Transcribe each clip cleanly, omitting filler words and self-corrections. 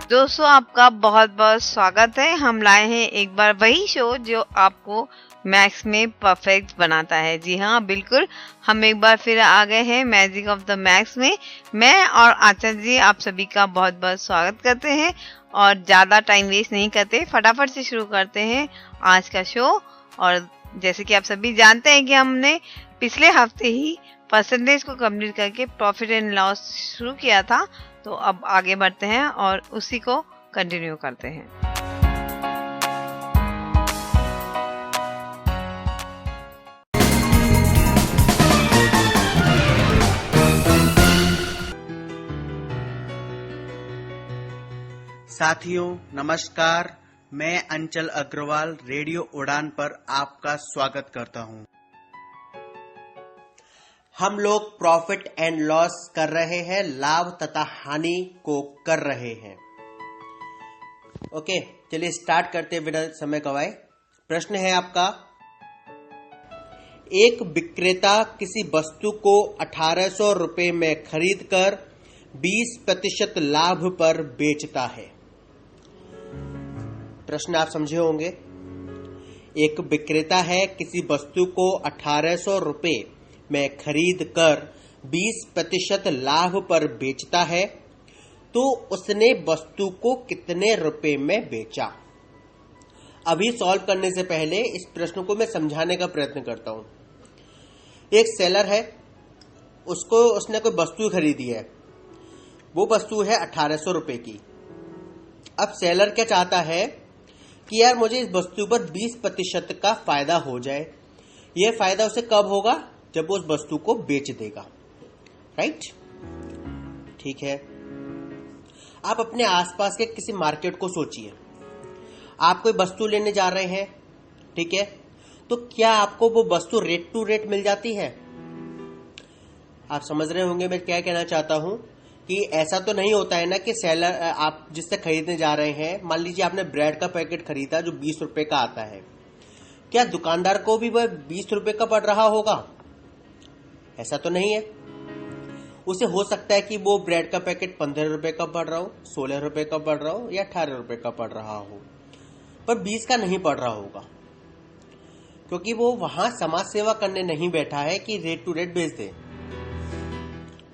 दोस्तों आपका बहुत बहुत स्वागत है। हम लाए हैं एक बार वही शो जो आपको मैथ्स में परफेक्ट बनाता है। जी हाँ, बिल्कुल, हम एक बार फिर आ गए हैं मैजिक ऑफ द मैथ्स में। मैं और आचार्य जी आप सभी का बहुत बहुत स्वागत करते हैं और ज़्यादा टाइम वेस्ट नहीं करते, फटाफट से शुरू करते हैं आज का शो। और जैसे कि आप सभी जानते हैं कि हमने पिछले हफ्ते ही परसेंटेज को कंप्लीट करके प्रॉफिट एंड लॉस शुरू किया था, तो अब आगे बढ़ते हैं और उसी को कंटिन्यू करते हैं। साथियों नमस्कार, मैं अंचल अग्रवाल रेडियो उड़ान पर आपका स्वागत करता हूं। हम लोग प्रॉफिट एंड लॉस कर रहे हैं, लाभ तथा हानि को कर रहे हैं। ओके, चलिए स्टार्ट करते बिना समय गवाए। प्रश्न है आपका, एक विक्रेता किसी वस्तु को 1800 रुपए में खरीदकर 20% लाभ पर बेचता है। प्रश्न आप समझे होंगे। एक विक्रेता है, किसी वस्तु को 1800 रुपए में खरीद कर 20% लाभ पर बेचता है, तो उसने वस्तु को कितने रुपए में बेचा। अभी सॉल्व करने से पहले इस प्रश्न को मैं समझाने का प्रयत्न करता हूं। एक सेलर है, उसने कोई वस्तु खरीदी है। वो वस्तु है 1800 रुपए की। अब सेलर क्या चाहता है कि यार मुझे इस वस्तु पर 20% का फायदा हो जाए। यह फायदा उसे कब होगा? जब वो उस वस्तु को बेच देगा। राइट? ठीक है। आप अपने आसपास के किसी मार्केट को सोचिए। आप कोई वस्तु लेने जा रहे हैं, ठीक है, तो क्या आपको वो वस्तु रेट टू रेट मिल जाती है? आप समझ रहे होंगे मैं क्या कहना चाहता हूं कि ऐसा तो नहीं होता है ना कि सेलर, आप जिससे खरीदने जा रहे हैं, मान लीजिए आपने ब्रेड का पैकेट खरीदा जो 20 रुपए का आता है, क्या दुकानदार को भी वह 20 रुपए का पड़ रहा होगा? ऐसा तो नहीं है। उसे हो सकता है कि वो ब्रेड का पैकेट 15 रुपए का पड़ रहा हो, 16 रुपए का पड़ रहा हो या 18 रुपए का पड़ रहा हो, पर 20 का नहीं पड़ रहा होगा, क्योंकि वो वहां समाज सेवा करने नहीं बैठा है कि रेट टू रेट बेच दे।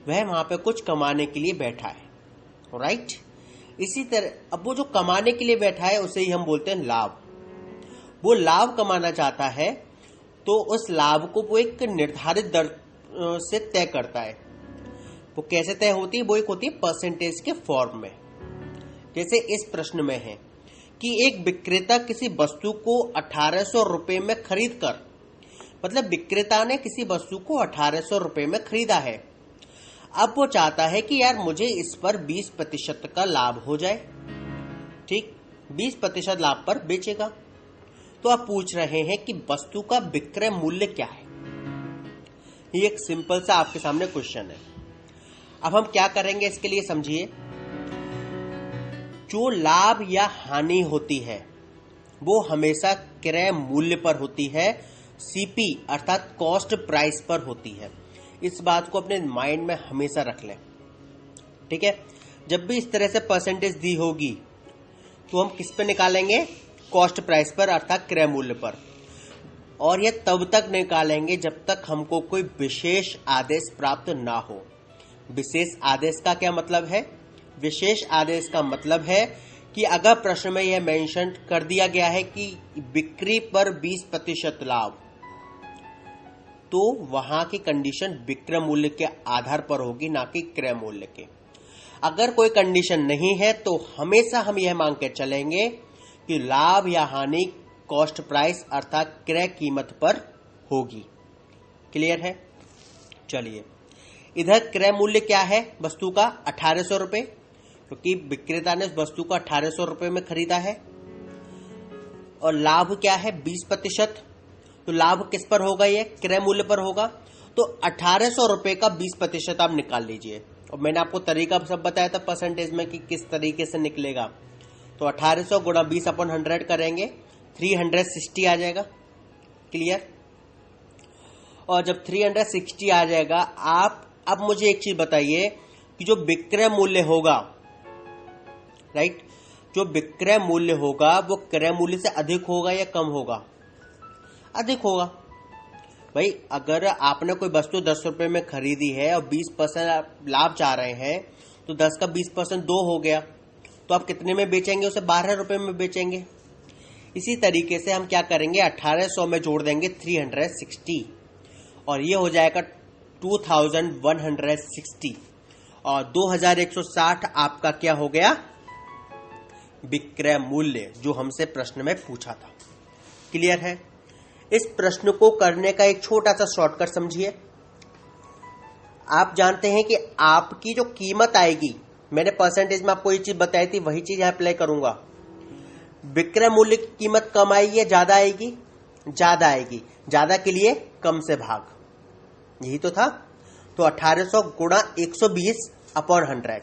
वह वहां पे कुछ कमाने के लिए बैठा है। राइट? इसी तरह अब वो जो कमाने के लिए बैठा है उसे ही हम बोलते हैं लाभ। वो लाभ कमाना चाहता है, तो उस लाभ को वो एक निर्धारित दर से तय करता है। वो कैसे तय होती है? वो एक होती है परसेंटेज के फॉर्म में। जैसे इस प्रश्न में है कि एक विक्रेता किसी वस्तु को 1800 रुपए में खरीद कर, मतलब विक्रेता ने किसी वस्तु को 1800 रुपए में खरीदा है। अब वो चाहता है कि यार मुझे इस पर 20% का लाभ हो जाए। ठीक, 20% लाभ पर बेचेगा। तो आप पूछ रहे हैं कि वस्तु का विक्रय मूल्य क्या है। ये एक सिंपल सा आपके सामने क्वेश्चन है। अब हम क्या करेंगे इसके लिए समझिए। जो लाभ या हानि होती है वो हमेशा क्रय मूल्य पर होती है, सीपी अर्थात कॉस्ट प्राइस पर होती है। इस बात को अपने माइंड में हमेशा रख लें। ठीक है? जब भी इस तरह से परसेंटेज दी होगी तो हम किस पे निकालेंगे? कॉस्ट प्राइस पर अर्थात क्रय मूल्य पर। और यह तब तक निकालेंगे जब तक हमको कोई विशेष आदेश प्राप्त ना हो। विशेष आदेश का क्या मतलब है? विशेष आदेश का मतलब है कि अगर प्रश्न में यह मेंशन कर दिया गया है कि बिक्री पर 20% लाभ, तो वहां की कंडीशन विक्रय मूल्य के आधार पर होगी, ना कि क्रय मूल्य के। अगर कोई कंडीशन नहीं है तो हमेशा हम यह मांग के चलेंगे कि लाभ या हानि कॉस्ट प्राइस अर्थात क्रय कीमत पर होगी। क्लियर है? चलिए, इधर क्रय मूल्य क्या है वस्तु का? 1800 रुपए, क्योंकि विक्रेता ने उस वस्तु को 1800 रुपए में खरीदा है। और लाभ क्या है? 20%। तो लाभ किस पर होगा? ये क्रय मूल्य पर होगा। तो 1800 रुपए का 20% आप निकाल लीजिए। और मैंने आपको तरीका सब बताया था परसेंटेज में कि किस तरीके से निकलेगा। तो 1800 गुणा 20/100 करेंगे, 360 आ जाएगा। क्लियर? और जब 360 आ जाएगा, आप अब मुझे एक चीज बताइए कि जो विक्रय मूल्य होगा राइट। जो विक्रय मूल्य होगा वो क्रय मूल्य से अधिक होगा या कम होगा? अधिक होगा। भाई अगर आपने कोई वस्तु 10 रुपए में खरीदी है और 20% लाभ चाह रहे हैं तो 10 का 20% 2 हो गया, तो आप कितने में बेचेंगे? उसे 12 रुपए में बेचेंगे। इसी तरीके से हम क्या करेंगे, 1800 में जोड़ देंगे 360 और ये हो जाएगा 2160 और 2160 आपका क्या हो गया? विक्रय मूल्य, जो हमसे प्रश्न में पूछा था। क्लियर है? इस प्रश्न को करने का एक छोटा सा शॉर्टकट समझिए। आप जानते हैं कि आपकी जो कीमत आएगी, मैंने परसेंटेज में आपको ये चीज बताई थी, वही चीज यहां अप्लाई करूंगा। विक्रय मूल्य की कीमत कम आएगी या ज्यादा आएगी? ज्यादा आएगी। ज्यादा के लिए कम से भाग, यही तो था। तो 1800 गुणा 120 अपॉन 100,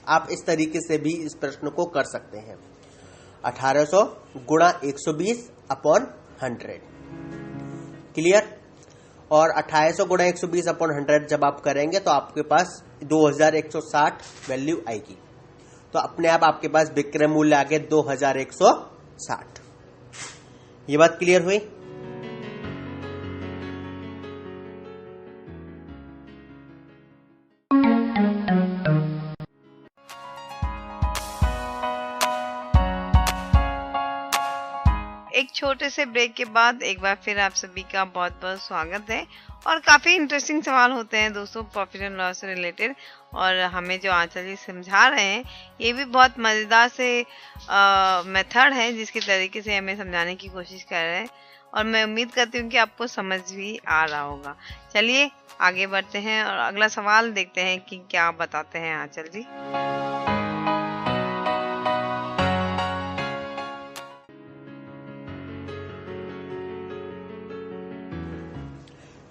आप इस तरीके से भी इस प्रश्न को कर सकते हैं। 1800 गुणा 120 अपॉन 100। क्लियर? और 2800 गुणा 120 अपॉन 100 जब आप करेंगे तो आपके पास 2160 वैल्यू आएगी। तो अपने आप आपके पास विक्रय मूल्य आ गया 2160। ये बात क्लियर हुई? एक छोटे से ब्रेक के बाद एक बार फिर आप सभी का बहुत बहुत स्वागत है। और काफ़ी इंटरेस्टिंग सवाल होते हैं दोस्तों प्रॉफिट एंड लॉस से रिलेटेड, और हमें जो आंचल जी समझा रहे हैं ये भी बहुत मज़ेदार से मेथड है जिसके तरीके से हमें समझाने की कोशिश कर रहे हैं, और मैं उम्मीद करती हूँ कि आपको समझ भी आ रहा होगा। चलिए आगे बढ़ते हैं और अगला सवाल देखते हैं कि क्या बताते हैं आंचल जी।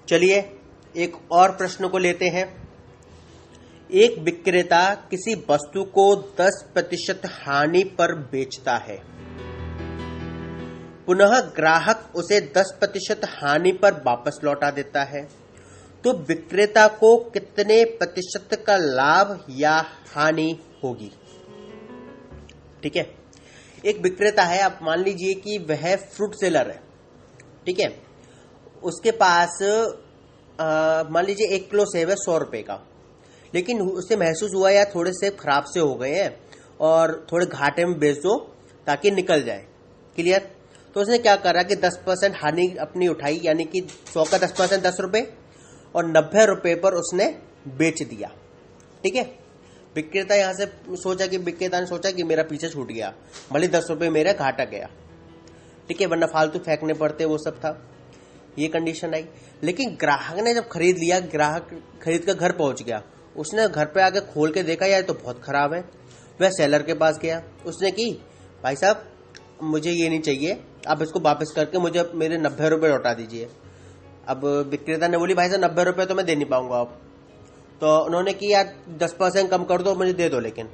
चलिए एक और प्रश्न को लेते हैं। एक विक्रेता किसी वस्तु को 10% हानि पर बेचता है, पुनः ग्राहक उसे 10% हानि पर वापस लौटा देता है, तो विक्रेता को कितने प्रतिशत का लाभ या हानि होगी? ठीक है, एक विक्रेता है, आप मान लीजिए कि वह फ्रूट सेलर है। ठीक है, उसके पास मान लीजिए 1 किलो सेब है 100 रुपए का, लेकिन उसे महसूस हुआ यार थोड़े सेब खराब से हो गए हैं और थोड़े घाटे में बेच दो ताकि निकल जाए। क्लियर? तो उसने क्या करा कि 10% हानि अपनी उठाई, यानी कि 100 का 10% 10 रुपए, और 90 रुपए पर उसने बेच दिया। ठीक है, विक्रेता यहां से सोचा कि विक्रेता ने सोचा कि मेरा पीछे छूट गया, भले 10 रुपए मेरा घाटा गया। ठीक है, वरना फालतू फेंकने पड़ते, वो सब था, ये कंडीशन आई। लेकिन ग्राहक ने जब खरीद लिया, ग्राहक खरीद कर घर पहुंच गया, उसने घर पे आके खोल के देखा यार तो बहुत खराब है। वह सेलर के पास गया, उसने की भाई साहब मुझे ये नहीं चाहिए, आप इसको वापस करके मुझे मेरे 90 रुपए लौटा दीजिए। अब विक्रेता ने बोली भाई साहब 90 रुपए तो मैं दे नहीं पाऊंगा अब। तो उन्होंने की यार 10% कम कर दो, मुझे दे दो लेकिन।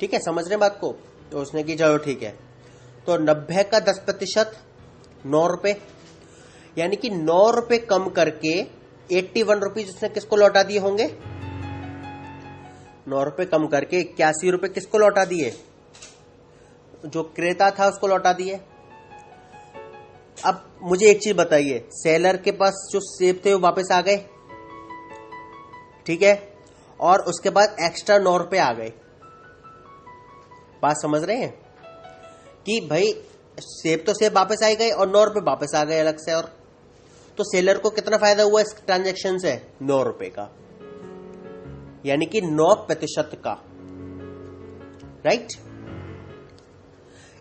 ठीक है, समझ रहे बात को? तो उसने की चलो ठीक है। तो 90 का 10% 9 रुपए, यानी कि 9 रुपए कम करके 81 रुपीज उसने किसको लौटा दिए होंगे? 9 रुपए कम करके 81 रुपए किसको लौटा दिए? जो क्रेता था उसको लौटा दिए। अब मुझे एक चीज बताइए, सेलर के पास जो सेब थे वो वापस आ गए, ठीक है, और उसके बाद एक्स्ट्रा 9 रुपए आ गए। बात समझ रहे हैं कि भाई सेब तो सेब वापस आ गए और 9 रुपए वापस आ गए अलग से। और तो सेलर को कितना फायदा हुआ इस ट्रांजैक्शन से? 9 रुपए का, यानी कि 9% का। राइट?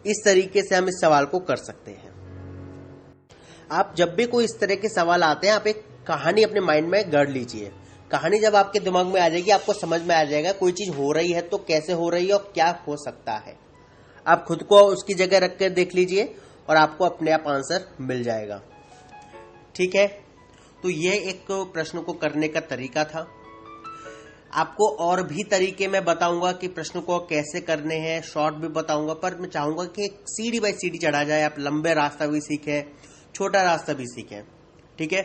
इस तरीके से हम इस सवाल को कर सकते हैं। आप जब भी कोई इस तरह के सवाल आते हैं, आप एक कहानी अपने माइंड में गढ़ लीजिए। कहानी जब आपके दिमाग में आ जाएगी, आपको समझ में आ जाएगा कोई चीज हो रही है तो कैसे हो रही है और क्या हो सकता है। आप खुद को उसकी जगह रख कर देख लीजिए और आपको अपने आप आंसर मिल जाएगा। ठीक है, तो यह एक प्रश्न को करने का तरीका था। आपको और भी तरीके मैं बताऊंगा कि प्रश्न को कैसे करने हैं, शॉर्ट भी बताऊंगा, पर मैं चाहूंगा कि सीढ़ी बाय सीढ़ी चढ़ा जाए, आप लंबे रास्ता भी सीखें, छोटा रास्ता भी सीखें। ठीक है,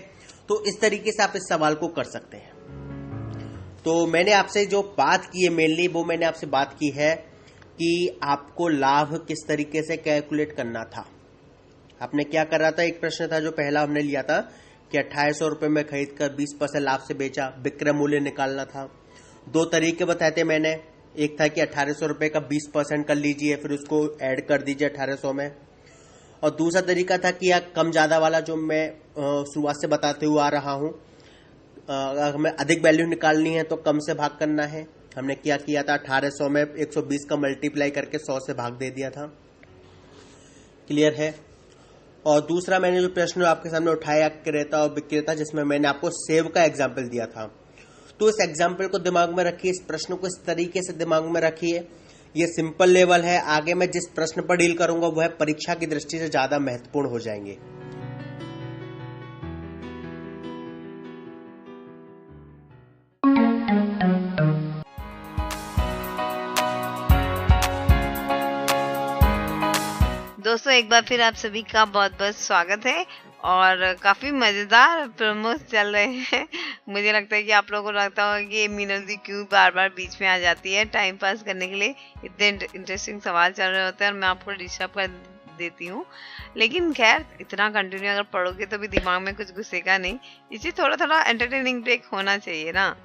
तो इस तरीके से आप इस सवाल को कर सकते हैं। तो मैंने आपसे जो बात की है मेनली, वो मैंने आपसे बात की है कि आपको लाभ किस तरीके से कैलकुलेट करना था। आपने क्या कर रहा था, एक प्रश्न था जो पहला हमने लिया था कि 2800 रुपये में खरीद कर 20% लाभ से बेचा, विक्रय मूल्य निकालना था। दो तरीके बताए थे मैंने, एक था कि 1800 रुपये का 20% कर लीजिए, फिर उसको ऐड कर दीजिए 1800 में, और दूसरा तरीका था कि कम ज्यादा वाला जो मैं शुरुआत से बताते हुए आ रहा हूं। अगर हमें अधिक वैल्यू निकालनी है तो कम से भाग करना है। हमने क्या किया था, 1800 में 120 का मल्टीप्लाई करके 100 से भाग दे दिया था। क्लियर है। और दूसरा मैंने जो प्रश्न आपके सामने उठाया, क्रेता और विक्रेता, जिसमें मैंने आपको सेब का एग्जाम्पल दिया था, तो इस एग्जाम्पल को दिमाग में रखिए, इस प्रश्न को इस तरीके से दिमाग में रखिए। ये सिंपल लेवल है, आगे मैं जिस प्रश्न पर डील करूंगा वह परीक्षा की दृष्टि से ज्यादा महत्वपूर्ण हो जाएंगे। दोस्तों, एक बार फिर आप सभी का बहुत बहुत स्वागत है। और काफी मजेदार प्रोमोस चल रहे हैं। मुझे लगता है कि आप लोगों को लगता होगा कि ये मीनल जी क्यों बार बार बीच में आ जाती है टाइम पास करने के लिए। इतने इंटरेस्टिंग सवाल चल रहे होते हैं और मैं आपको डिस्टर्ब कर देती हूँ। लेकिन खैर, इतना कंटिन्यू अगर पढ़ोगे तो भी दिमाग में कुछ घुसेगा नहीं, इसलिए थोड़ा थोड़ा एंटरटेनिंग ब्रेक होना चाहिए ना।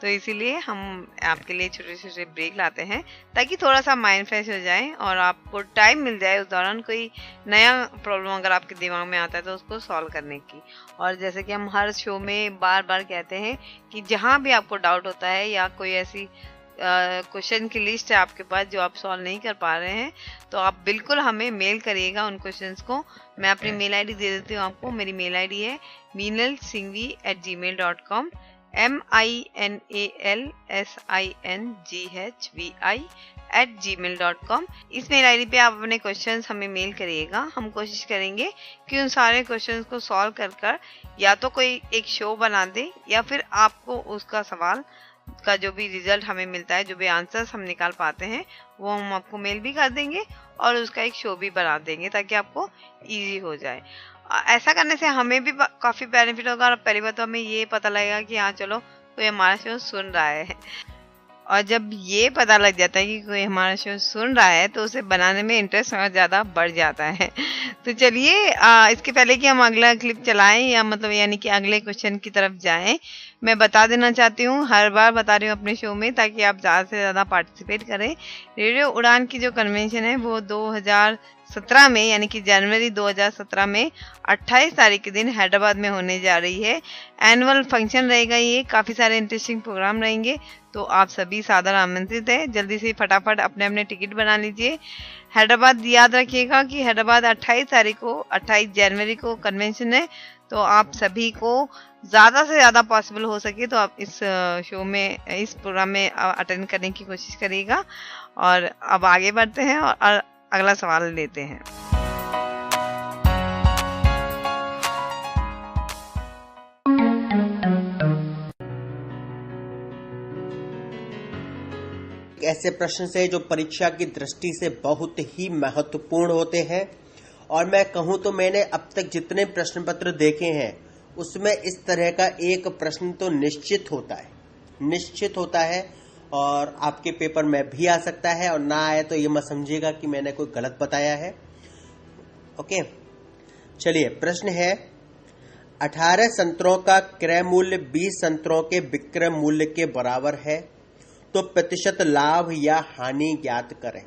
तो इसीलिए हम आपके लिए छोटे छोटे ब्रेक लाते हैं ताकि थोड़ा सा माइंड फ्रेश हो जाए और आपको टाइम मिल जाए उस दौरान कोई नया प्रॉब्लम अगर आपके दिमाग में आता है तो उसको सॉल्व करने की। और जैसे कि हम हर शो में बार बार कहते हैं कि जहाँ भी आपको डाउट होता है या कोई ऐसी क्वेश्चन की लिस्ट है आपके पास जो आप सॉल्व नहीं कर पा रहे हैं, तो आप बिल्कुल हमें मेल करिएगा उन क्वेश्चंस को। मैं अपनी मेल आईडी दे देती हूँ आपको। मेरी मेल आईडी है meenalsinghvi@gmail.com, MINALSINGHVI@gmail.com। इस मेल आईडी पे आप अपने क्वेश्चंस हमें मेल करिएगा। हम कोशिश करेंगे कि उन सारे क्वेश्चंस को सॉल्व कर या तो कोई एक शो बना दे या फिर आपको उसका सवाल का जो भी रिजल्ट हमें मिलता है, जो भी आंसर्स हम निकाल पाते हैं, वो हम आपको मेल भी कर देंगे और उसका एक शो भी बना देंगे ताकि आपको इजी हो जाए। ऐसा करने से हमें भी काफी बेनिफिट होगा और पहली बात तो हमें ये पता लगेगा कि हाँ चलो कोई हमारा शो सुन रहा है। और जब ये पता लग जाता है कि कोई हमारा शो सुन रहा है तो उसे बनाने में इंटरेस्ट और ज़्यादा बढ़ जाता है। तो चलिए, इसके पहले कि हम अगला क्लिप चलाएं या मतलब यानी कि अगले क्वेश्चन की तरफ जाएं, मैं बता देना चाहती हूँ, हर बार बता रही हूँ अपने शो में ताकि आप ज़्यादा से ज़्यादा पार्टिसिपेट करें। रेडियो उड़ान की जो कन्वेंशन है वो 2017 में यानी कि जनवरी 2017 में 28 तारीख के दिन हैदराबाद में होने जा रही है। एनुअल फंक्शन रहेगा ये, काफ़ी सारे इंटरेस्टिंग प्रोग्राम रहेंगे, तो आप सभी सादर आमंत्रित है। जल्दी से फटाफट अपने अपने टिकट बना लीजिए। हैदराबाद याद रखिएगा कि हैदराबाद 28 जनवरी को कन्वेंशन है, तो आप सभी को ज़्यादा से ज़्यादा पॉसिबल हो सके तो आप इस शो में, इस प्रोग्राम में अटेंड करने की कोशिश करिएगा। और अब आगे बढ़ते हैं और अगला सवाल लेते हैं। ऐसे प्रश्न से जो परीक्षा की दृष्टि से बहुत ही महत्वपूर्ण होते हैं, और मैं कहूं तो मैंने अब तक जितने प्रश्न पत्र देखे हैं उसमें इस तरह का एक प्रश्न तो निश्चित होता है और आपके पेपर में भी आ सकता है, और ना आए तो ये मत समझिएगा कि मैंने कोई गलत बताया है। ओके, चलिए, प्रश्न है 18 संतरों का क्रय मूल्य 20 संतरों के विक्रय मूल्य के बराबर है, तो प्रतिशत लाभ या हानि ज्ञात करें।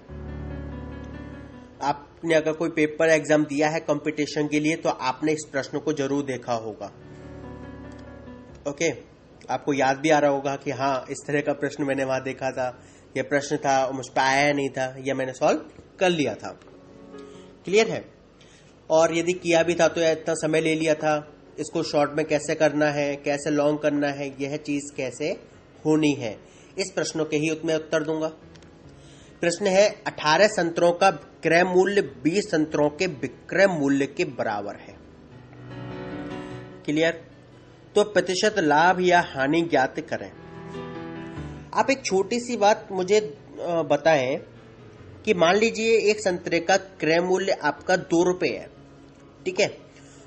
आपने अगर कोई पेपर एग्जाम दिया है कंपटीशन के लिए तो आपने इस प्रश्न को जरूर देखा होगा। ओके, आपको याद भी आ रहा होगा कि हाँ, इस तरह का प्रश्न मैंने वहां देखा था, यह प्रश्न था, मुझ पर आया नहीं था, यह मैंने सॉल्व कर लिया था। क्लियर है। और यदि किया भी था तो इतना समय ले लिया था, इसको शॉर्ट में कैसे करना है, कैसे लॉन्ग करना है, यह चीज कैसे होनी है, इस प्रश्नों के ही मैं उत्तर दूंगा। प्रश्न है 18 संतरों का क्रय मूल्य 20 संतरों के विक्रय मूल्य के बराबर है। क्लियर। तो प्रतिशत लाभ या हानि ज्ञात करें। आप एक छोटी सी बात मुझे बताएं कि मान लीजिए एक संतरे का क्रय मूल्य आपका 2 रुपए है, ठीक है,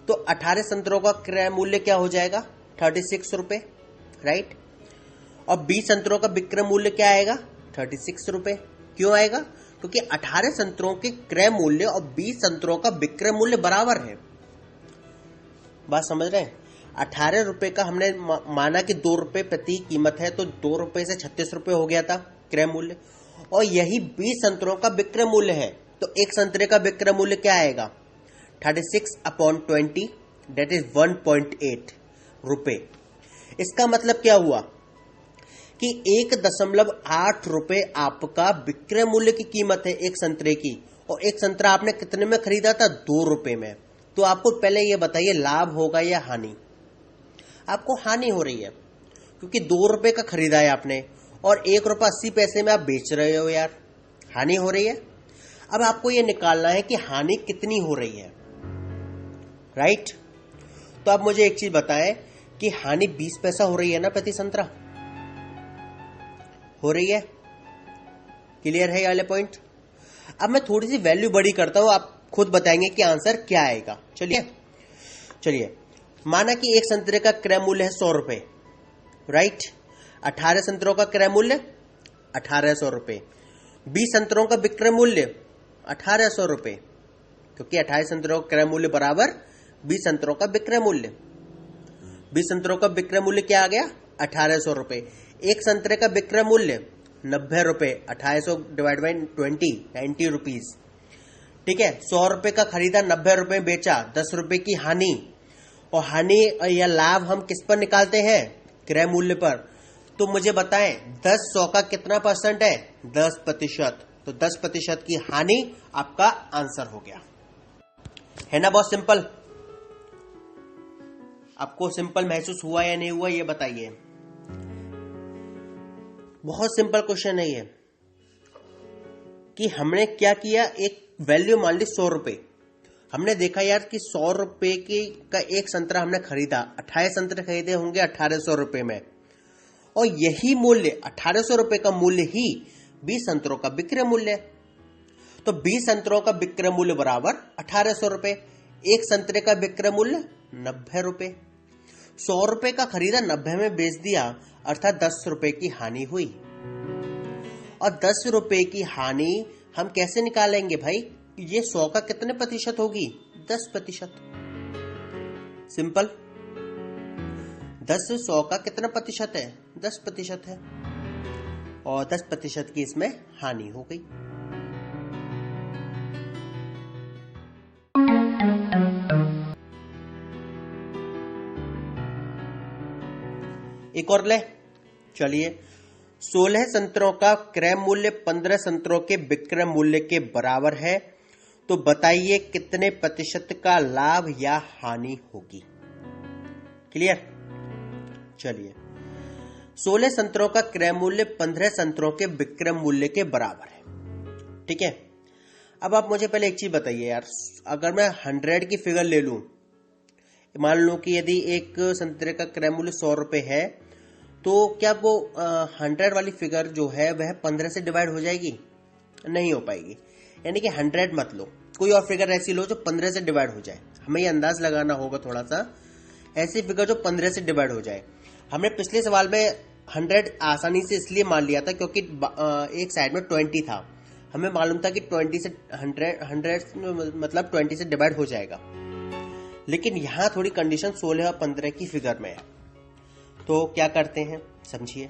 तो 18 संतरों का क्रय मूल्य क्या हो जाएगा, 36 रुपए, राइट। और 20 संतरों का विक्रय मूल्य क्या आएगा, 36 रुपए, क्यों आएगा? क्योंकि 18 संतरों के क्रय मूल्य और 20 संतरों का विक्रय मूल्य बराबर है। बात समझ रहे हैं? 18 रुपए का हमने माना कि 2 रुपए प्रति कीमत है, तो 2 रुपए से 36 रुपए हो गया था क्रय मूल्य, और यही 20 संतरों का विक्रय मूल्य है, तो एक संतरे का विक्रय मूल्य क्या आएगा? 36/20, दैट इज 1.8 रुपए। इसका मतलब क्या हुआ कि 1.8 रुपए आपका विक्रय मूल्य की कीमत है एक संतरे की, और एक संतरा आपने कितने में खरीदा था? 2 रुपए में। तो आपको पहले ये बताइए, लाभ होगा या हानि? आपको हानि हो रही है, क्योंकि 2 रुपए का खरीदा है आपने और 1 रुपया 80 पैसे में आप बेच रहे हो यार, हानि हो रही है। अब आपको ये निकालना है कि हानि कितनी हो रही है, राइट? तो आप मुझे एक चीज बताएं कि हानि 20 पैसा हो रही है ना प्रति संतरा? हो रही है? क्लियर है ये वाले पॉइंट? अब मैं थोड़ी सी वैल्यू बड़ी करता हूं, आप खुद बताएंगे कि आंसर क्या आएगा। चलिए माना कि एक संतरे का क्रय मूल्य है 100 रुपए, राइट? 18 संतरों का क्रय मूल्य 1800 रुपए, 20 संतरों का विक्रय मूल्य 1800 रुपए, क्योंकि 28 संतरों का क्रय मूल्य बराबर 20 संतरों का विक्रय मूल्य। 20 संतरों का विक्रय मूल्य क्या आ गया? 1800 रुपए। एक संतरे का विक्रय मूल्य 90 रुपए, 2800 डिवाइड बाई 20, 90 रुपीज, ठीक है? 100 रुपए का खरीदा, 90 रुपए बेचा, 10 रुपए की हानि। और हानि या लाभ हम किस पर निकालते हैं? क्रय मूल्य पर। तो मुझे बताएं 10 100 का कितना परसेंट है? 10%। तो 10% की हानि आपका आंसर हो गया, है ना? बहुत सिंपल। आपको सिंपल महसूस हुआ या नहीं हुआ, ये बताइए। बहुत सिंपल क्वेश्चन है ये, कि हमने क्या किया, एक वैल्यू मान ली 100 रुपए। हमने देखा यार कि 100 रुपए का एक संतरा हमने खरीदा, 28 संतरे खरीदे होंगे 1800 रुपए में, और यही मूल्य 1800 रुपए का मूल्य ही 20 संतरों का विक्रय मूल्य है। तो 20 संतरों का विक्रय मूल्य बराबर 1800 रुपए, एक संतरे का विक्रय मूल्य 90 रुपए। 100 रुपए का खरीदा, 90 में बेच दिया, अर्थात 10 रुपए की हानि हुई। और 10 रुपए की हानि हम कैसे निकालेंगे भाई? ये 100 का कितने प्रतिशत होगी? 10%। सिंपल। 10 100 का कितना प्रतिशत है? 10% है, और 10% की इसमें हानि हो गई। एक और ले, चलिए। 16 संतरों का क्रय मूल्य 15 संतरों के विक्रय मूल्य के बराबर है, तो बताइए कितने प्रतिशत का लाभ या हानि होगी? क्लियर? चलिए, 16 संतरों का क्रय मूल्य 15 संतरों के विक्रय मूल्य के बराबर है, ठीक है? अब आप मुझे पहले एक चीज बताइए यार, अगर मैं 100 की फिगर ले लूं, मान लो कि यदि एक संतरे का क्रय मूल्य 100 रुपए है, तो क्या वो 100 वाली फिगर जो है वह 15 से डिवाइड हो जाएगी? नहीं हो पाएगी। यानी कि 100 मत लो, कोई और फिगर ऐसी लो जो 15 से डिवाइड हो जाए। हमें ये अंदाज लगाना होगा थोड़ा सा, ऐसी फिगर जो 15 से डिवाइड हो जाए। हमने पिछले सवाल में 100 आसानी से इसलिए मान लिया था क्योंकि एक साइड में 20 था, हमें मालूम था कि 20 से 100 मतलब 20 से डिवाइड हो जाएगा। लेकिन यहां थोड़ी कंडीशन 16 और 15 की फिगर में है, तो क्या करते हैं समझिए।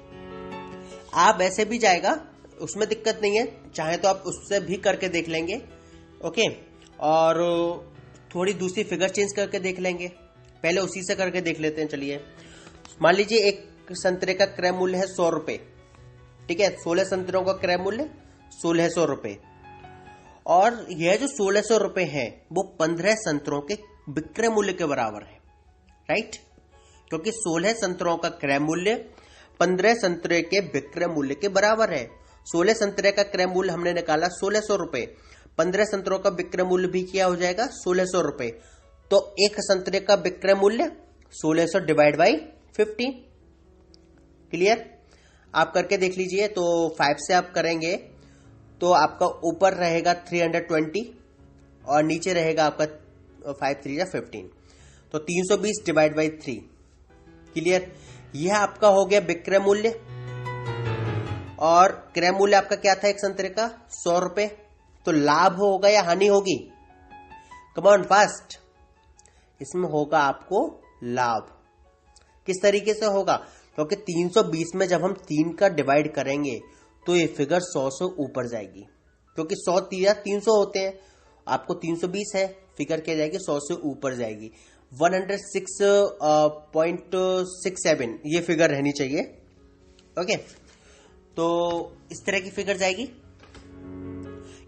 आप ऐसे भी जाएगा, उसमें दिक्कत नहीं है, चाहे तो आप उससे भी करके देख लेंगे, ओके? और थोड़ी दूसरी फिगर चेंज करके देख लेंगे, पहले उसी से करके देख लेते हैं। चलिए, मान लीजिए एक संतरे का क्रय मूल्य है 100 रुपए, ठीक है? 16 संतरों का क्रय मूल्य 1600 रुपए, और यह जो 1600 रुपए है वो 15 संतरों के विक्रय मूल्य के बराबर है, राइट? क्योंकि 16 संतरों का क्रय मूल्य 15 संतरे के विक्रय मूल्य के बराबर है। 16 संतरे का क्रय मूल्य हमने निकाला 1600 रुपए, 15 संतरों का विक्रय मूल्य भी क्या हो जाएगा? 1600 रुपए। तो एक संतरे का विक्रय मूल्य 1600 डिवाइड बाई 15। क्लियर? आप करके देख लीजिए। तो 5 से आप करेंगे तो आपका ऊपर रहेगा 320 और नीचे रहेगा आपका 5 3 15, तो 320 डिवाइड बाई 3। क्लियर? यह आपका हो गया विक्रय मूल्य, और क्रय मूल्य आपका क्या था एक संतरे का? 100 रुपए। तो लाभ होगा या हानि होगी? Come on fast. इसमें होगा आपको लाभ। किस तरीके से होगा? क्योंकि 320 में जब हम 3 का डिवाइड करेंगे तो ये फिगर 100 से ऊपर जाएगी, क्योंकि 100 या 300 होते हैं, आपको 320 है, फिगर क्या जाएगी? 100 से ऊपर जाएगी। 106.67 ये फिगर रहनी चाहिए। ओके, तो इस तरह की फिगर जाएगी,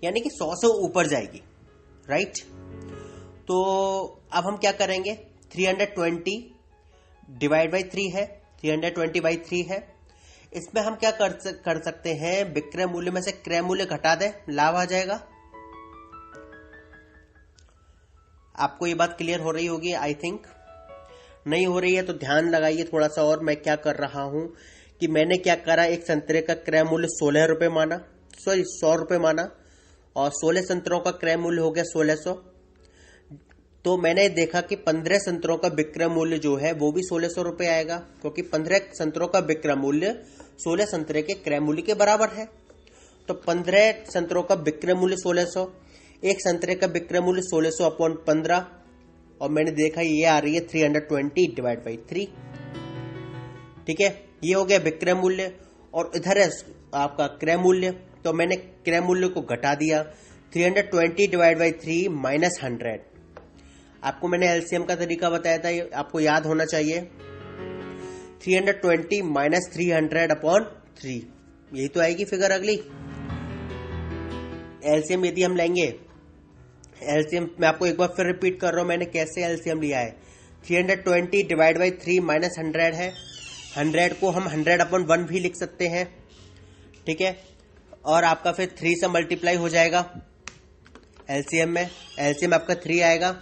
यानी कि 100 से ऊपर जाएगी, राइट। तो अब हम क्या करेंगे? 320 डिवाइड बाई 3 है, 320 बाई 3 है। इसमें हम क्या कर सकते हैं? विक्रय मूल्य में से क्रय मूल्य घटा दें, लाभ आ जाएगा। आपको ये बात क्लियर हो रही होगी, आई थिंक। नहीं हो रही है तो ध्यान लगाइए थोड़ा सा और। मैं क्या कर रहा हूं कि मैंने क्या करा, एक संतरे का क्रय मूल्य 16 रुपए माना, सॉरी 100 रुपए माना, और 16 संतरों का क्रय मूल्य हो गया 1600। तो मैंने देखा कि 15 संतरों का विक्रय मूल्य जो है वो भी 1600 रुपए आएगा, क्योंकि 15 संतरों का विक्रय मूल्य 16 संतरे के क्रय मूल्य के बराबर है। तो 15 संतरों का विक्रय मूल्य 1600, एक संतरे का विक्रय मूल्य 1600 अपॉन 15, और मैंने देखा ये आ रही है 320 डिवाइड बाई 3। ठीक है, ये हो गया विक्रय मूल्य। और इधर है आपका क्रय मूल्य, तो मैंने क्रय मूल्य को घटा दिया। 320 डिवाइड बाई 3 माइनस 100। आपको मैंने एलसीएम का तरीका बताया था, ये आपको याद होना चाहिए। 320 माइनस 300 अपॉन 3, यही तो आएगी फिगर अगली। एलसीएम यदि हम लेंगे, एलसीएम मैं आपको एक बार फिर रिपीट कर रहा हूं मैंने कैसे एलसीएम लिया है। 320 डिवाइड बाई 3 माइनस 100 है। 100 को हम 100 अपॉन 1 भी लिख सकते हैं, ठीक है। और आपका फिर 3 से मल्टीप्लाई हो जाएगा एलसीएम में। एलसीएम आपका 3 आएगा,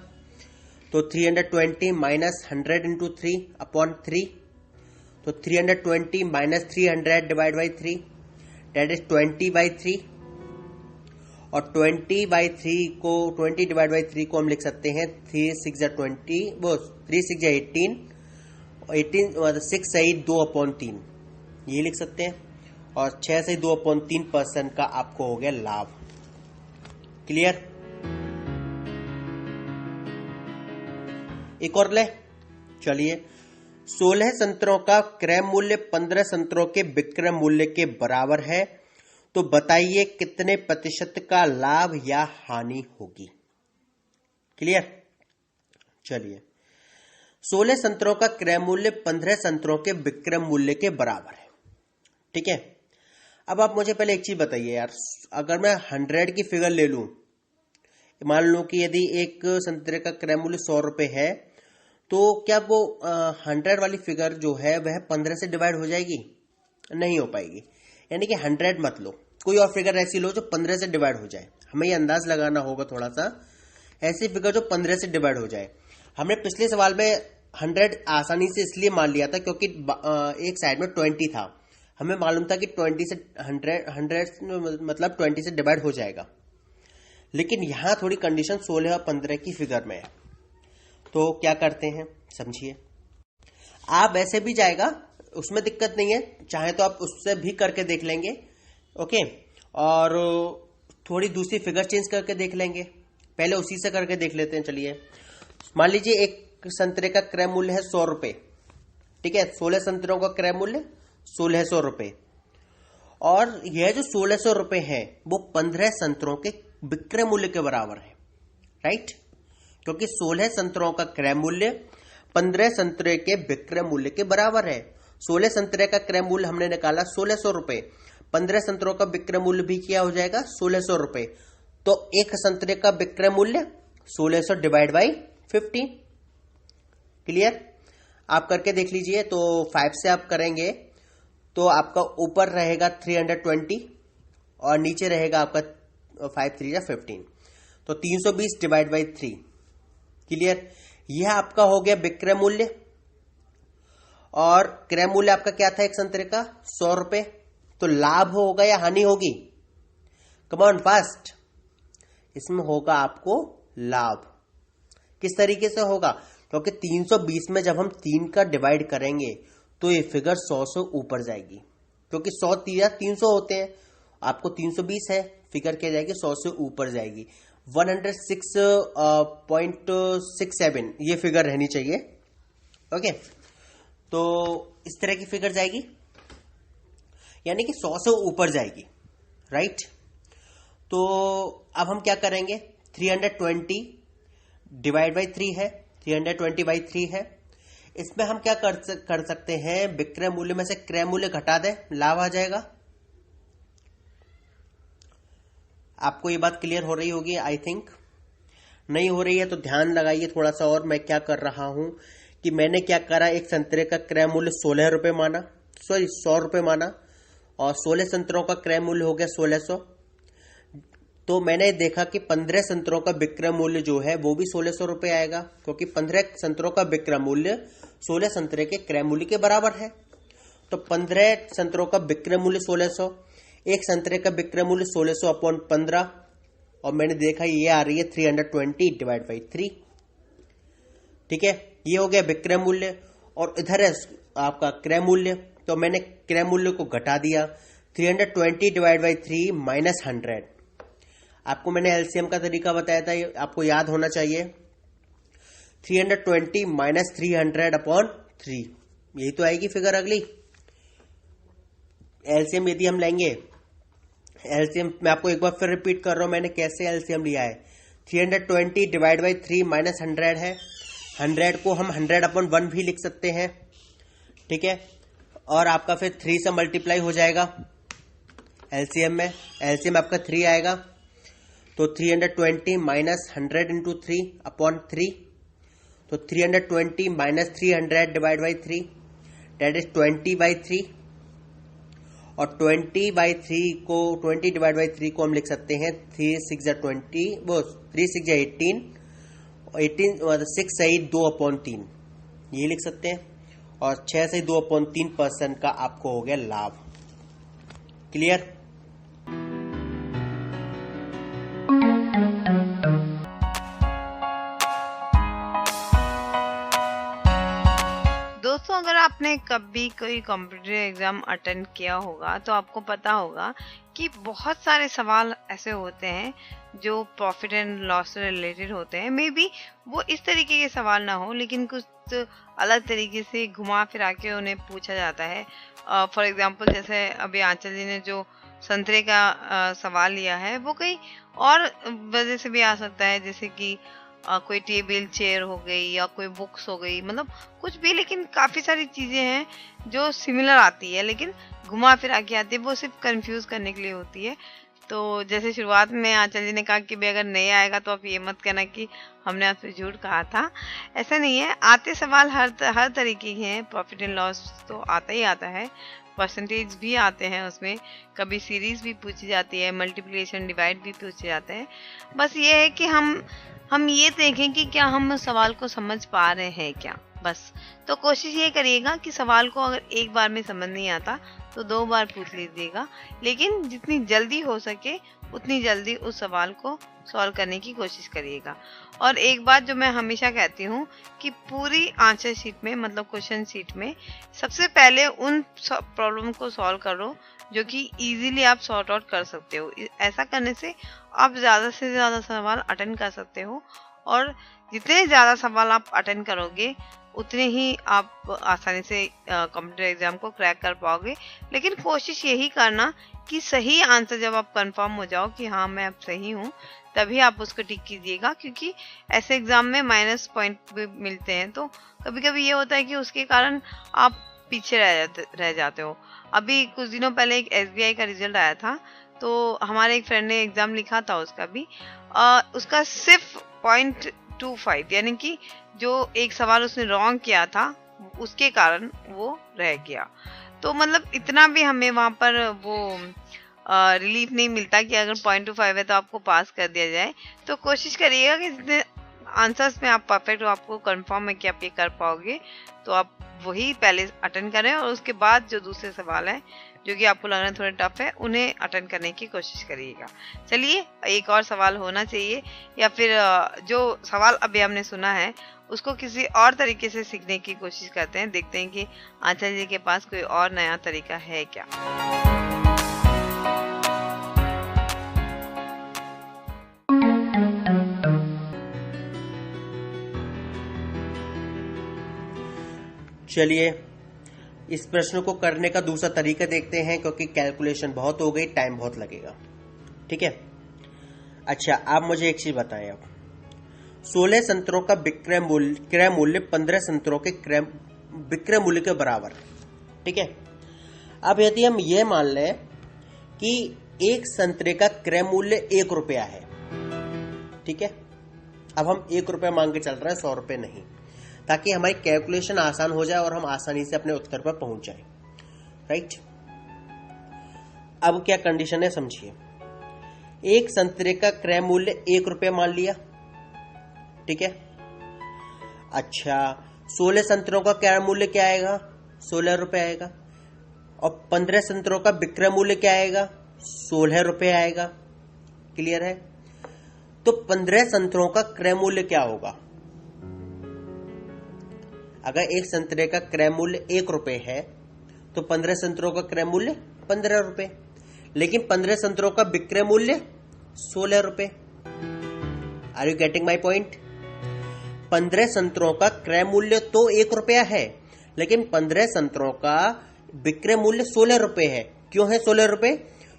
तो 320 माइनस 100 इंटू 3 अपॉन 3, तो 320 minus 300 divide by 3, that is 20 by 3। और 20 बाई 3 को 20 डिवाइड बाई 3 को हम लिख सकते हैं 3 6 20, वो 3 6 18, 18 मतलब 6 सही 2 अपॉन 3, ये लिख सकते हैं। और 6 से 2 अपॉन 3% का आपको हो गया लाभ। क्लियर? एक और ले चलिए। 16 संतरों का क्रय मूल्य 15 संतरों के विक्रय मूल्य के बराबर है, तो बताइए कितने प्रतिशत का लाभ या हानि होगी। क्लियर? चलिए, 16 संतरों का क्रय मूल्य 15 संतरों के विक्रय मूल्य के बराबर है, ठीक है। अब आप मुझे पहले एक चीज बताइए यार, अगर मैं 100 की फिगर ले लूं, मान लो कि यदि एक संतरे का क्रय मूल्य 100 रुपए है, तो क्या वो 100 वाली फिगर जो है वह 15 से डिवाइड हो जाएगी? नहीं हो पाएगी। यानी कि 100 मत लो, कोई और फिगर ऐसी लो जो 15 से डिवाइड हो जाए। हमें ये अंदाज लगाना होगा थोड़ा सा, ऐसी फिगर जो 15 से डिवाइड हो जाए। हमने पिछले सवाल में 100 आसानी से इसलिए मान लिया था क्योंकि एक साइड में 20 था, हमें मालूम था कि 20 से 100 मतलब 20 से डिवाइड हो जाएगा। लेकिन यहां थोड़ी कंडीशन 16 और 15 की फिगर में है, तो क्या करते हैं समझिए। आप ऐसे भी जाएगा, उसमें दिक्कत नहीं है, चाहे तो आप उससे भी करके देख लेंगे, ओके। और थोड़ी दूसरी फिगर चेंज करके देख लेंगे, पहले उसी से करके देख लेते हैं। चलिए, मान लीजिए एक संतरे का क्रय मूल्य है 100 रुपए, ठीक है। 16 संतरों का क्रय मूल्य 1600 रुपए, और यह जो 1600 रुपए है वो 15 संतरों के विक्रय मूल्य के बराबर है, राइट। क्योंकि 16 संतरों का क्रय मूल्य 15 संतरे के विक्रय मूल्य के बराबर है। 16 संतरे का क्रय मूल्य हमने निकाला 1600 रुपए, 15 संतरों का विक्रय मूल्य भी क्या हो जाएगा? 1600 रुपए। तो एक संतरे का विक्रय मूल्य 1600 डिवाइड बाई 15। क्लियर? आप करके देख लीजिए। तो 5 से आप करेंगे तो आपका ऊपर रहेगा 320 और नीचे रहेगा आपका 5 3 15, तो 320 डिवाइड बाई 3। क्लियर? यह आपका हो गया विक्रय मूल्य। और क्रय मूल्य आपका क्या था एक संतरे का? 100 रुपए। तो लाभ होगा या हानि होगी? Come on fast. इसमें होगा आपको लाभ। किस तरीके से होगा? क्योंकि 320 में जब हम 3 का डिवाइड करेंगे तो ये फिगर 100 से ऊपर जाएगी। क्योंकि 100 या 300 होते हैं, आपको 320 है, फिगर क्या जाएगी 100 से ऊपर जाएगी। 106.67 ये फिगर रहनी चाहिए। ओके, तो इस तरह की फिगर जाएगी, यानी कि 100 से ऊपर जाएगी, राइट। तो अब हम क्या करेंगे, 320 डिवाइड बाई 3 है, 320 बाई 3 है। इसमें हम क्या कर सकते हैं, विक्रय मूल्य में से क्रय मूल्य घटा दें, लाभ आ जाएगा। आपको ये बात क्लियर हो रही होगी, आई थिंक। नहीं हो रही है तो ध्यान लगाइए थोड़ा सा। और मैं क्या कर रहा हूं कि मैंने क्या करा, एक संतरे का क्रय मूल्य 16 रुपए माना, सॉरी 100 रुपए माना, और 16 संतरों का क्रय मूल्य हो गया 1600। तो मैंने देखा कि 15 संतरों का विक्रय मूल्य जो है वो भी 1600 रुपए आएगा, क्योंकि 15 संतरों का विक्रय मूल्य 16 संतरे के क्रय मूल्य के बराबर है। तो 15 संतरों का विक्रय मूल्य 1600, एक संतरे का विक्रय मूल्य 1600 अपॉन 15, और मैंने देखा ये आ रही है 320 डिवाइड बाई 3। ठीक है, ये हो गया विक्रय मूल्य, और इधर है आपका क्रय मूल्य। तो मैंने क्रय मूल्य को घटा दिया, 320 डिवाइड बाई 3 माइनस 100। आपको मैंने एलसीएम का तरीका बताया था, ये आपको याद होना चाहिए। 320 माइनस 300 अपॉन 3, यही तो आएगी फिगर अगली। एलसीएम यदि हम लेंगे, एलसीएम मैं आपको एक बार फिर रिपीट कर रहा हूं मैंने कैसे एलसीएम लिया है। 320 डिवाइड बाई 3 माइनस 100 है, 100 को हम 100 अपॉन 1 भी लिख सकते हैं, ठीक है। और आपका फिर 3 से मल्टीप्लाई हो जाएगा एलसीएम में, एलसीएम आपका 3 आएगा। तो 320 माइनस 100 इंटू 3 अपॉन 3, तो 320 minus 300 divide by 3 that is 20/3, और 20/3 को 20 डिवाइड बाई 3 को हम लिख सकते हैं 3 6 20, वो 3 6 18, 18 6 सही 2/3 ये लिख सकते हैं, और 6 से 2/3% का आपको हो गया लाभ। क्लियर। दोस्तों, अगर आपने कभी कोई कॉम्पिटिटिव एग्जाम अटेंड किया होगा तो आपको पता होगा कि बहुत सारे सवाल ऐसे होते हैं जो प्रॉफिट एंड लॉस से रिलेटेड होते हैं। मे बी वो इस तरीके के सवाल ना हो, लेकिन कुछ अलग तरीके से घुमा फिरा के उन्हें पूछा जाता है। फॉर एग्जांपल, जैसे अभी आंचल जी ने जो संतरे का सवाल लिया है, वो कई और वजह से भी आ सकता है, जैसे कि कोई टेबल चेयर हो गई या कोई बुक्स हो गई, मतलब कुछ भी, लेकिन काफी सारी चीजें हैं जो सिमिलर आती है लेकिन घुमा फिरा के आती है, वो सिर्फ कंफ्यूज करने के लिए होती है। तो जैसे शुरुआत में आंचल जी ने कहा कि भाई अगर नहीं आएगा तो आप ये मत कहना कि हमने आपसे झूठ कहा था, ऐसा नहीं है। आते सवाल हर तरीके के हैं। प्रॉफिट एंड लॉस तो आता ही आता है, परसेंटेज भी आते हैं उसमें, कभी सीरीज भी पूछी जाती है, मल्टीप्लिकेशन डिवाइड भी पूछे जाते हैं। बस ये है कि हम ये देखें कि क्या हम सवाल को समझ पा रहे हैं क्या, बस। तो कोशिश ये करिएगा कि सवाल को अगर एक बार में समझ नहीं आता तो 2 बार पूछ लीजिएगा, लेकिन जितनी जल्दी हो सके उतनी जल्दी उस सवाल को सॉल्व करने की कोशिश करिएगा। और एक बात जो मैं हमेशा कहती हूँ कि पूरी आंसर शीट में, मतलब क्वेश्चन शीट में, सबसे पहले उन प्रॉब्लम को सॉल्व करो जो कि इजीली आप सॉर्ट आउट कर सकते हो। ऐसा करने से आप ज़्यादा से ज़्यादा सवाल अटेंड कर सकते हो, और जितने ज़्यादा सवाल आप अटेंड करोगे उतने ही आप आसानी से कॉम्पिटिटिव एग्जाम को क्रैक कर पाओगे। लेकिन कोशिश यही करना कि सही आंसर जब आप कंफर्म हो जाओ कि हाँ मैं अब सही हूँ, तभी आप उसको टिक कीजिएगा, क्योंकि ऐसे एग्जाम में माइनस पॉइंट भी मिलते हैं। तो कभी कभी ये होता है कि उसके कारण आप पीछे रह जाते हो। अभी कुछ दिनों पहले एक SBI का रिजल्ट आया था, तो हमारे एक फ्रेंड ने एग्जाम लिखा था, उसका भी उसका सिर्फ 0.25, यानी कि जो एक सवाल उसने रॉन्ग किया था उसके कारण वो रह गया। तो मतलब इतना भी हमें वहां पर वो रिलीफ नहीं मिलता कि अगर 0.25 है तो आपको पास कर दिया जाए। तो कोशिश करिएगा कि जितने आंसर्स में आप परफेक्ट हो, आपको कंफर्म है कि आप ये कर पाओगे, तो आप वही पहले अटेंड करें, और उसके बाद जो दूसरे सवाल है जो कि आपको लग रहा है थोड़े टफ है, उन्हें अटेंड करने की कोशिश करिएगा। चलिए, एक और सवाल होना चाहिए, या फिर जो सवाल अभी हमने सुना है उसको किसी और तरीके से सीखने की कोशिश करते हैं। देखते हैं कि आचार्य जी के पास कोई और नया तरीका है क्या। चलिए इस प्रश्न को करने का दूसरा तरीका देखते हैं, क्योंकि कैलकुलेशन बहुत हो गई, टाइम बहुत लगेगा। ठीक है, अच्छा आप मुझे एक चीज बताएं। अब 16 संतरों का क्रय मूल्य 15 संतरों के विक्रय मूल्य के बराबर। ठीक है, अब यदि हम ये मान लें कि एक संतरे का क्रय मूल्य 1 रुपया है। ठीक है, अब हम 1 रुपया मांग के चल रहे हैं, 100 रुपये नहीं, ताकि हमारी कैलकुलेशन आसान हो जाए और हम आसानी से अपने उत्तर पर पहुंच जाए। राइट, अब क्या कंडीशन है समझिए। एक संतरे का क्रय मूल्य 1 रुपया मान लिया। ठीक है, अच्छा 16 संतरों का क्रय मूल्य क्या आएगा? 16 रुपये आएगा। और 15 संतरों का विक्रय मूल्य क्या आएगा? 16 रुपये आएगा। क्लियर है? तो 15 संतरों का क्रय मूल्य क्या होगा? अगर एक संतरे का क्रय मूल्य 1 रुपये है तो 15 संतरों का क्रय मूल्य 15 रुपये, लेकिन 15 संतरों का विक्रय मूल्य 16 रुपये। Are you getting my point? 15 संतरों का क्रय मूल्य तो 1 रुपया है, लेकिन 15 संतरों का विक्रय मूल्य 16 रुपये है। क्यों है 16 रुपये?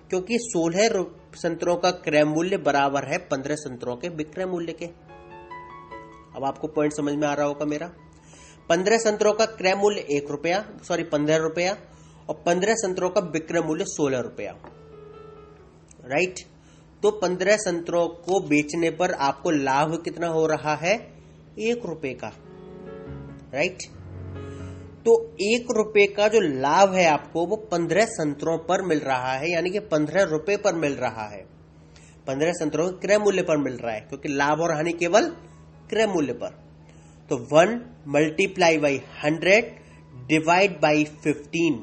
क्योंकि 16 संतरों का क्रय मूल्य बराबर है 15 संतरों के विक्रय मूल्य के। अब आपको पॉइंट समझ में आ रहा होगा मेरा। 15 संतरों का क्रय मूल्य 1 रुपया, 15 रुपया, और 15 संतरों का विक्रय मूल्य 16 रुपया। राइट, तो 15 संतरों को बेचने पर आपको लाभ कितना हो रहा है? 1 रुपये का। राइट, तो 1 रुपये का जो लाभ है आपको वो 15 संतरों पर मिल रहा है, यानी कि 15 रुपये पर मिल रहा है। 15 संतरों के क्रय मूल्य पर मिल रहा है, क्योंकि लाभ और हानि केवल क्रय मूल्य पर। तो 1 मल्टीप्लाई बाई 100 डिवाइड बाई 15।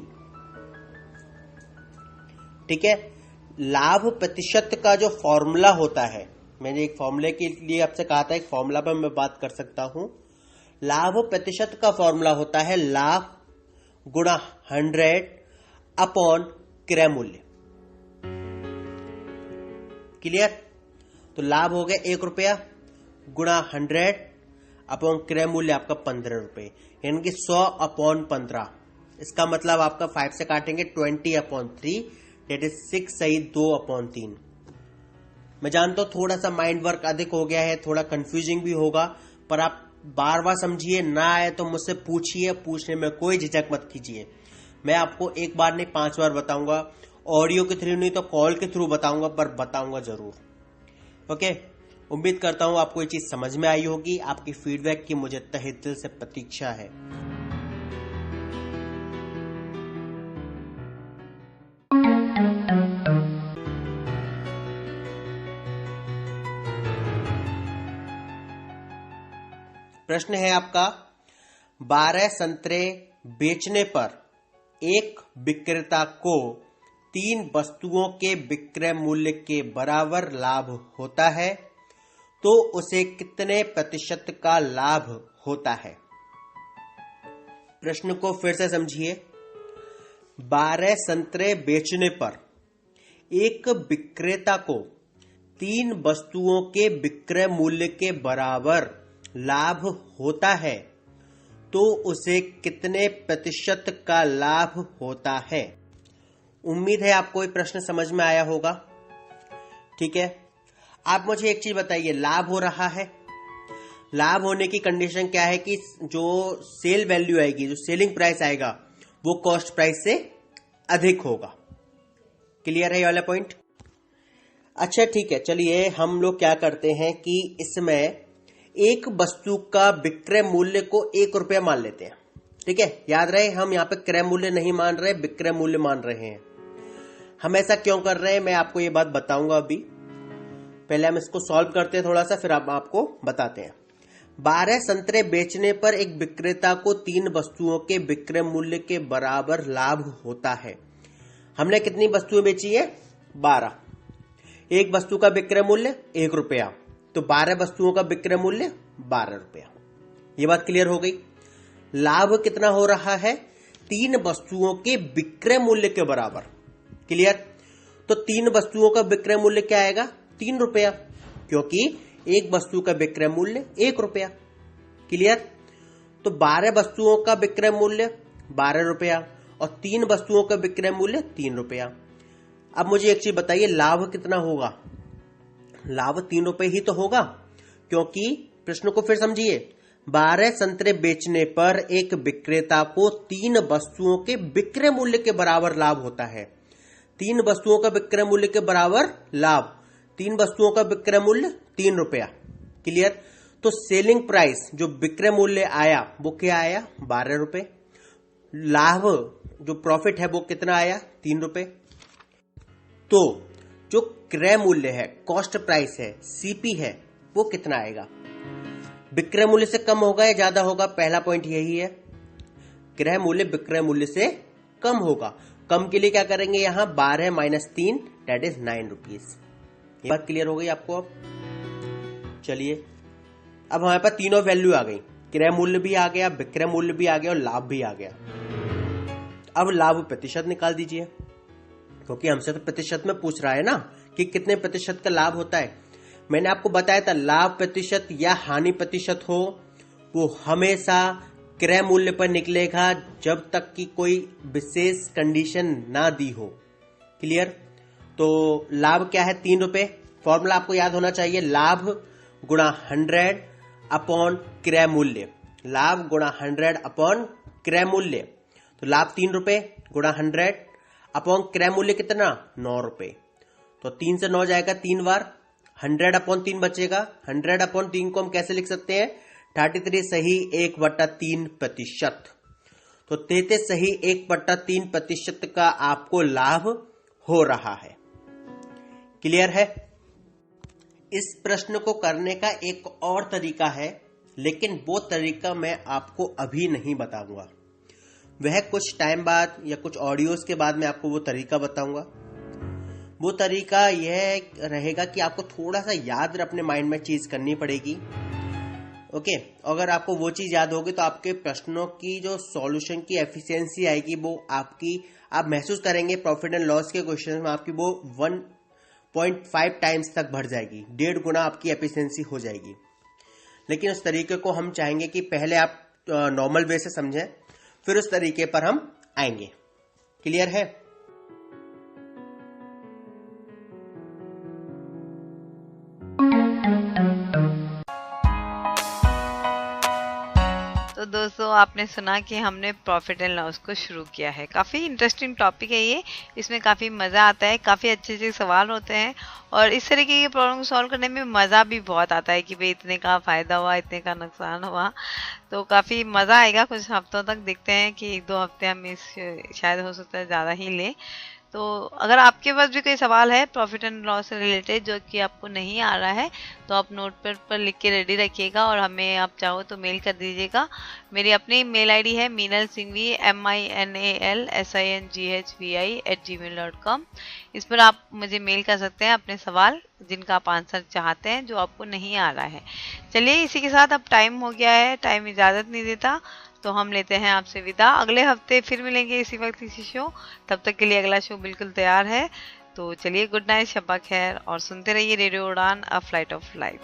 ठीक है, लाभ प्रतिशत का जो फॉर्मूला होता है, मैंने एक फॉर्मूले के लिए आपसे कहा था, एक फॉर्मूला पर मैं बात कर सकता हूं। लाभ प्रतिशत का फॉर्मूला होता है लाभ गुणा 100 अपॉन क्रय मूल्य। क्लियर? तो लाभ हो गया 1 रुपया गुणा 100 अपॉन क्रय मूल्य आपका 15 रुपए, यानी कि 100 अपॉन 15। इसका मतलब आपका 5 से काटेंगे 20 अपॉन 3, डेट इज 6 सही 2 अपॉन 3। मैं जानता हूं थोड़ा सा माइंड वर्क अधिक हो गया है, थोड़ा कंफ्यूजिंग भी होगा, पर आप बार बार समझिए। ना आए तो मुझसे पूछिए, पूछने में कोई झिझक मत कीजिए। मैं आपको एक बार नहीं 5 बार बताऊंगा, ऑडियो के थ्रू नहीं तो कॉल के थ्रू बताऊंगा, पर बताऊंगा जरूर। ओके, उम्मीद करता हूं आपको ये चीज समझ में आई होगी। आपकी फीडबैक की मुझे तहे दिल से प्रतीक्षा है। प्रश्न है आपका, 12 संतरे बेचने पर एक विक्रेता को 3 वस्तुओं के विक्रय मूल्य के बराबर लाभ होता है, तो उसे कितने प्रतिशत का लाभ होता है? प्रश्न को फिर से समझिए। 12 संतरे बेचने पर एक विक्रेता को 3 वस्तुओं के विक्रय मूल्य के बराबर लाभ होता है, तो उसे कितने प्रतिशत का लाभ होता है? उम्मीद है आपको ये प्रश्न समझ में आया होगा। ठीक है, आप मुझे एक चीज बताइए, लाभ हो रहा है। लाभ होने की कंडीशन क्या है कि जो सेल वैल्यू आएगी, जो सेलिंग प्राइस आएगा, वो कॉस्ट प्राइस से अधिक होगा। क्लियर है ये वाला पॉइंट? अच्छा ठीक है, चलिए हम लोग क्या करते हैं कि इसमें एक वस्तु का विक्रय मूल्य को 1 रुपया मान लेते हैं। ठीक है, याद रहे हम यहाँ पे क्रय मूल्य नहीं मान रहे, विक्रय मूल्य मान रहे हैं। हम ऐसा क्यों कर रहे हैं मैं आपको ये बात बताऊंगा अभी। पहले हम इसको सॉल्व करते हैं थोड़ा सा, फिर हम आपको बताते हैं। 12 संतरे बेचने पर एक विक्रेता को 3 वस्तुओं के विक्रय मूल्य के बराबर लाभ होता है। हमने कितनी वस्तुएं बेची है? 12। एक वस्तु का विक्रय मूल्य 1 रुपया, तो 12 वस्तुओं का विक्रय मूल्य 12 रुपया। ये बात क्लियर हो गई। लाभ कितना हो रहा है? 3 वस्तुओं के विक्रय मूल्य के बराबर। क्लियर? तो 3 वस्तुओं का विक्रय मूल्य क्या आएगा? 3 रुपया, क्योंकि एक वस्तु का विक्रय मूल्य 1 रुपया। क्लियर? तो 12 वस्तुओं का विक्रय मूल्य 12 रुपया और 3 वस्तुओं का विक्रय मूल्य 3 रुपया। अब मुझे एक चीज बताइए, लाभ कितना होगा? लाभ 3 रुपए ही तो होगा, क्योंकि प्रश्न को फिर समझिए। 12 संतरे बेचने पर एक विक्रेता को 3 वस्तुओं के विक्रय मूल्य के बराबर लाभ होता है। 3 वस्तुओं का विक्रय मूल्य के बराबर लाभ, 3 वस्तुओं का विक्रय मूल्य 3 रुपया। क्लियर? तो सेलिंग प्राइस जो विक्रय मूल्य आया वो क्या आया? 12 रुपए। लाभ जो प्रॉफिट है वो कितना आया? 3 रुपए। तो जो क्रय मूल्य है, कॉस्ट प्राइस है, सीपी है, वो कितना आएगा? विक्रय मूल्य से कम होगा या ज्यादा होगा? पहला पॉइंट यही है, क्रय मूल्य विक्रय मूल्य से कम होगा। कम के लिए क्या करेंगे? यहां 12 माइनस 3 दैट इज 9 रुपीज। ये बात क्लियर हो गई आपको? अब चलिए, अब हमारे पास तीनों वैल्यू आ गई, क्रय मूल्य भी आ गया, विक्रय मूल्य भी आ गया और लाभ भी आ गया। अब लाभ प्रतिशत निकाल दीजिए, क्योंकि हमसे तो प्रतिशत में पूछ रहा है ना कि कितने प्रतिशत का लाभ होता है। मैंने आपको बताया था लाभ प्रतिशत या हानि प्रतिशत हो वो हमेशा क्रय मूल्य पर निकलेगा जब तक कि कोई विशेष कंडीशन ना दी हो। क्लियर? तो लाभ क्या है? 3 रुपए। फॉर्मूला आपको याद होना चाहिए, लाभ गुणा 100 अपॉन क्रय मूल्य। लाभ गुणा 100 अपॉन क्रय मूल्य। तो लाभ 3 रुपए गुणा 100 अपॉन क्रय मूल्य कितना? 9 रुपए। तो 3 से 9 जाएगा 3 बार, 100 अपॉन 3 बचेगा। 100 अपॉन 3 को हम कैसे लिख सकते हैं? 33 सही 1/3%। तो 33 सही 1/3% का आपको लाभ हो रहा है। क्लियर है? इस प्रश्न को करने का एक और तरीका है, लेकिन वो तरीका मैं आपको अभी नहीं बताऊंगा। वह कुछ टाइम बाद या कुछ ऑडियोज के बाद मैं आपको वो तरीका बताऊंगा। वो तरीका यह रहेगा कि आपको थोड़ा सा याद अपने माइंड में चीज करनी पड़ेगी। ओके, अगर आपको वो चीज याद होगी तो आपके प्रश्नों की जो सॉल्यूशन की एफिशिएंसी आएगी वो आप महसूस करेंगे प्रॉफिट एंड लॉस के क्वेश्चन में आपकी वो 1.5 टाइम्स तक बढ़ जाएगी, 1.5 गुना आपकी एफिशिएंसी हो जाएगी। लेकिन उस तरीके को हम चाहेंगे कि पहले आप नॉर्मल वे से समझें, फिर उस तरीके पर हम आएंगे। क्लियर है? तो दोस्तों, आपने सुना कि हमने प्रॉफिट एंड लॉस को शुरू किया है। काफ़ी इंटरेस्टिंग टॉपिक है ये, इसमें काफ़ी मज़ा आता है, काफ़ी अच्छे अच्छे सवाल होते हैं और इस तरीके की प्रॉब्लम को सॉल्व करने में मज़ा भी बहुत आता है कि भाई इतने का फ़ायदा हुआ, इतने का नुकसान हुआ। तो काफ़ी मज़ा आएगा कुछ हफ्तों तक। देखते हैं कि 1-2 हफ्ते हम इस शायद हो सकता है ज़्यादा ही लें। तो अगर आपके पास भी कोई सवाल है प्रॉफिट एंड लॉस से रिलेटेड जो कि आपको नहीं आ रहा है, तो आप नोटपैड पर लिख के रेडी रखिएगा और हमें आप चाहो तो मेल कर दीजिएगा। मेरी अपनी मेल आईडी है minalsinghvi minalsinghvi@gmail.com। इस पर आप मुझे मेल कर सकते हैं अपने सवाल जिनका आप आंसर चाहते हैं जो आपको नहीं आ रहा है। चलिए, इसी के साथ अब टाइम हो गया है, टाइम इजाज़त नहीं देता, तो हम लेते हैं आपसे विदा। अगले हफ्ते फिर मिलेंगे इसी वक्त इसी शो। तब तक के लिए अगला शो बिल्कुल तैयार है। तो चलिए, गुड नाइट, शब्बा खैर और सुनते रहिए रेडियो उड़ान, अ फ्लाइट ऑफ लाइफ।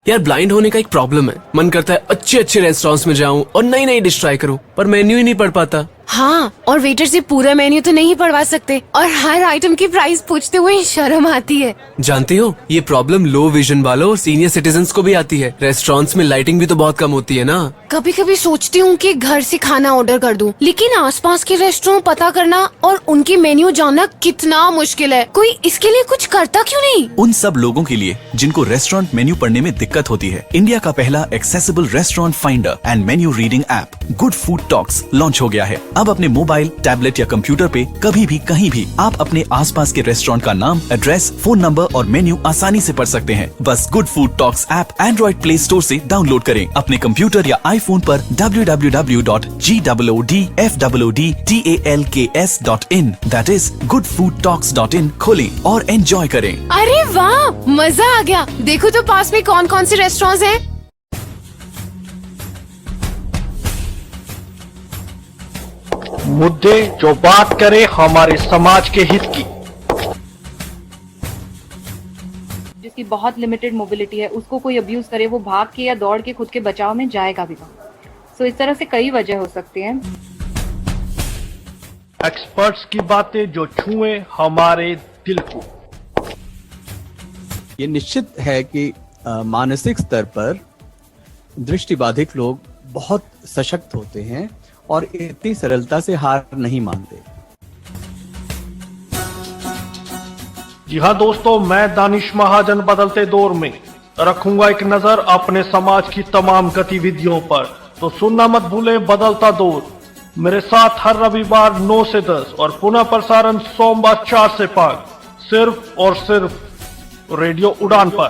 यार, ब्लाइंड होने का एक प्रॉब्लम है। मन करता है अच्छे अच्छे रेस्टोरेंट्स में जाऊं और नई नई डिश ट्राई करूं, पर मेन्यू ही नहीं पढ़ पाता। हाँ, और वेटर से पूरा मेन्यू तो नहीं पढ़वा सकते और हर आइटम की प्राइस पूछते हुए शर्म आती है। जानती हो, ये प्रॉब्लम लो विजन वालों और सीनियर सिटीजन्स को भी आती है। रेस्टोरेंट्स में लाइटिंग भी तो बहुत कम होती है ना। कभी कभी सोचती हूँ कि घर से खाना ऑर्डर कर दूं, लेकिन आसपास के रेस्टोरेंट पता करना और उनकी मेन्यू जानना कितना मुश्किल है। कोई इसके लिए कुछ करता क्यों नहीं? उन सब लोगों के लिए जिनको रेस्टोरेंट मेन्यू पढ़ने में दिक्कत होती है, इंडिया का पहला accessible restaurant finder and menu reading app good food talks launch हो गया है। अब अपने मोबाइल, टैबलेट या कंप्यूटर पे कभी भी कहीं भी आप अपने आसपास के रेस्टोरेंट का नाम, एड्रेस, फोन नंबर और मेन्यू आसानी से पढ़ सकते हैं। बस good food talks app Android play store से डाउनलोड करें। अपने कंप्यूटर या आईफोन पर www.goodfoodtalks.in that is goodfoodtalks.in खोलें और एंजॉय करें। अरे वाह, मजा आ गया। देखो तो पास में कौन कौन से रेस्टोरेंट्स हैं। मुद्दे जो बात करे हमारे समाज के हित की। जिसकी बहुत लिमिटेड मोबिलिटी है उसको कोई अब्यूज करे, वो भाग के या दौड़ के खुद के बचाव में जाएगा भी कहाँ। सो इस तरह से कई वजह हो सकती हैं। एक्सपर्ट्स की बातें जो छुए हमारे दिल को। ये निश्चित है कि मानसिक स्तर पर दृष्टिबाधित लोग बहुत सशक्त होते हैं और इतनी सरलता से हार नहीं मानते। जी हाँ दोस्तों, मैं दानिश महाजन बदलते दौर में रखूंगा एक नजर अपने समाज की तमाम गतिविधियों पर। तो सुनना मत भूले बदलता दौर, मेरे साथ हर रविवार 9 से 10 और पुनः प्रसारण सोमवार 4 से 5 सिर्फ और सिर्फ रेडियो उड़ान पर।